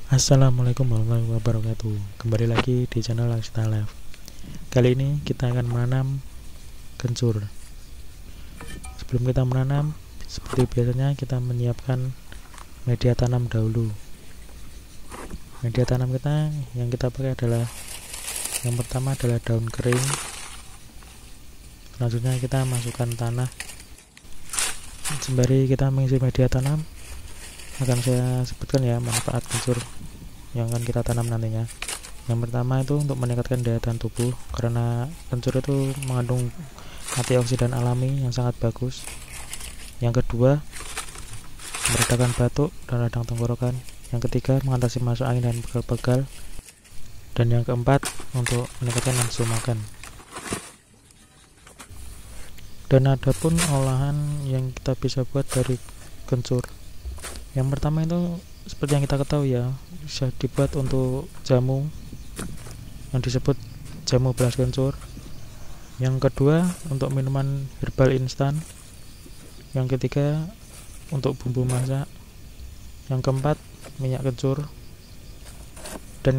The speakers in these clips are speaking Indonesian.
Assalamualaikum warahmatullahi wabarakatuh. Kembali lagi di channel Lifestyle Life. Kali ini kita akan menanam kencur. Sebelum kita menanam, seperti biasanya kita menyiapkan media tanam dahulu. Media tanam kita yang kita pakai adalah, yang pertama adalah daun kering. Selanjutnya kita masukkan tanah. Sembari kita mengisi media tanam, akan saya sebutkan ya manfaat kencur yang akan kita tanam nantinya. Yang pertama itu untuk meningkatkan daya tahan tubuh, karena kencur itu mengandung antioksidan alami yang sangat bagus. Yang kedua, meredakan batuk dan radang tenggorokan. Yang ketiga, mengatasi masuk angin dan pegal-pegal. Dan yang keempat, untuk meningkatkan nafsu makan. Dan ada pun olahan yang kita bisa buat dari kencur. Yang pertama itu seperti yang kita ketahui ya, bisa dibuat untuk jamu yang disebut jamu beras kencur. Yang kedua untuk minuman herbal instan. Yang ketiga untuk bumbu masak. Yang keempat minyak kencur. Dan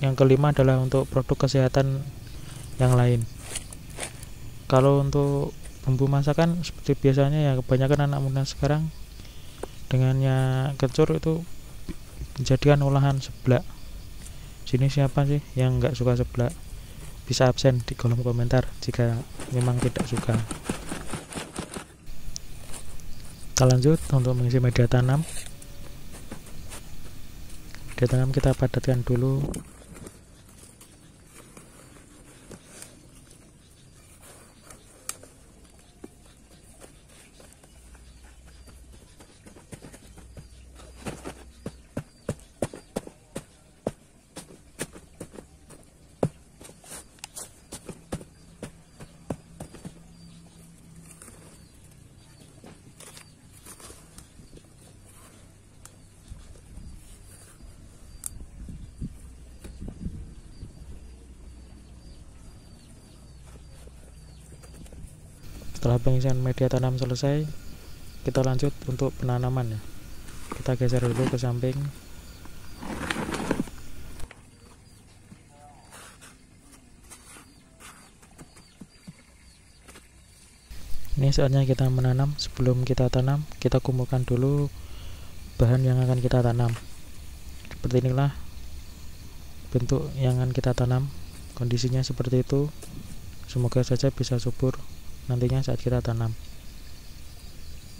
yang kelima adalah untuk produk kesehatan yang lain. Kalau untuk bumbu masakan seperti biasanya ya, kebanyakan anak muda sekarang dengannya kencur itu menjadikan olahan seblak. Sini siapa sih yang nggak suka seblak? Bisa absen di kolom komentar jika memang tidak suka. Kita lanjut untuk mengisi media tanam. Media tanam kita padatkan dulu. Setelah pengisian media tanam selesai, kita lanjut untuk penanaman ya. Kita geser dulu ke samping. Ini saatnya kita menanam. Sebelum kita tanam, kita kumpulkan dulu bahan yang akan kita tanam. Seperti inilah bentuk yang akan kita tanam. Kondisinya seperti itu. Semoga saja bisa subur nantinya saat kita tanam.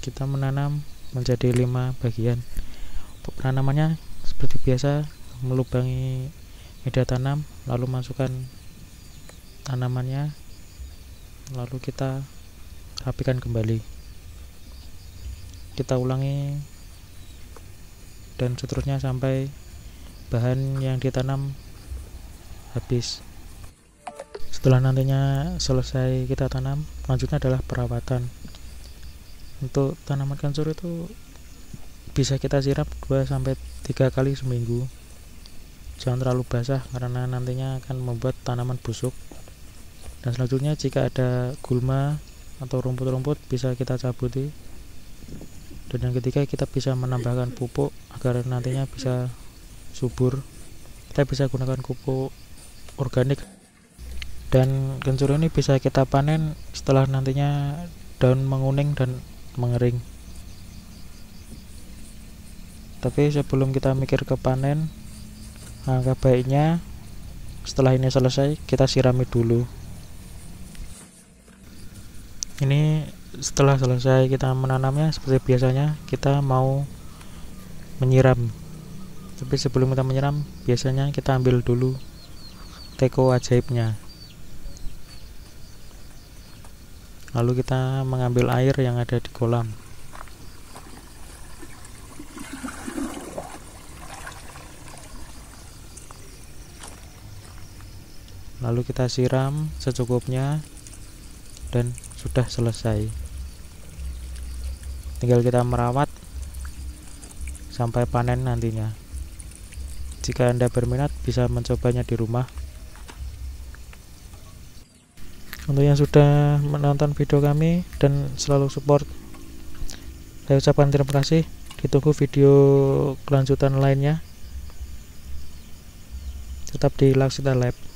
Kita menanam menjadi 5 bagian. Untuk penanamannya seperti biasa, melubangi media tanam, lalu masukkan tanamannya, lalu kita rapikan kembali. Kita ulangi dan seterusnya sampai bahan yang ditanam habis. Setelah nantinya selesai kita tanam, selanjutnya adalah perawatan. Untuk tanaman kencur itu bisa kita siram 2-3 kali seminggu. Jangan terlalu basah karena nantinya akan membuat tanaman busuk. Dan selanjutnya jika ada gulma atau rumput-rumput bisa kita cabuti. Dan yang ketiga, kita bisa menambahkan pupuk agar nantinya bisa subur. Kita bisa gunakan pupuk organik. Dan kencur ini bisa kita panen setelah nantinya daun menguning dan mengering. Tapi sebelum kita mikir ke panen, angka baiknya setelah ini selesai kita sirami dulu. Ini setelah selesai kita menanamnya, seperti biasanya kita mau menyiram. Tapi sebelum kita menyiram, biasanya kita ambil dulu teko ajaibnya. Lalu kita mengambil air yang ada di kolam. Lalu kita siram secukupnya dan sudah selesai. Tinggal kita merawat sampai panen nantinya. Jika Anda berminat bisa mencobanya di rumah. Untuk yang sudah menonton video kami dan selalu support, saya ucapkan terima kasih. Ditunggu video kelanjutan lainnya. tetap di Laksita Lab.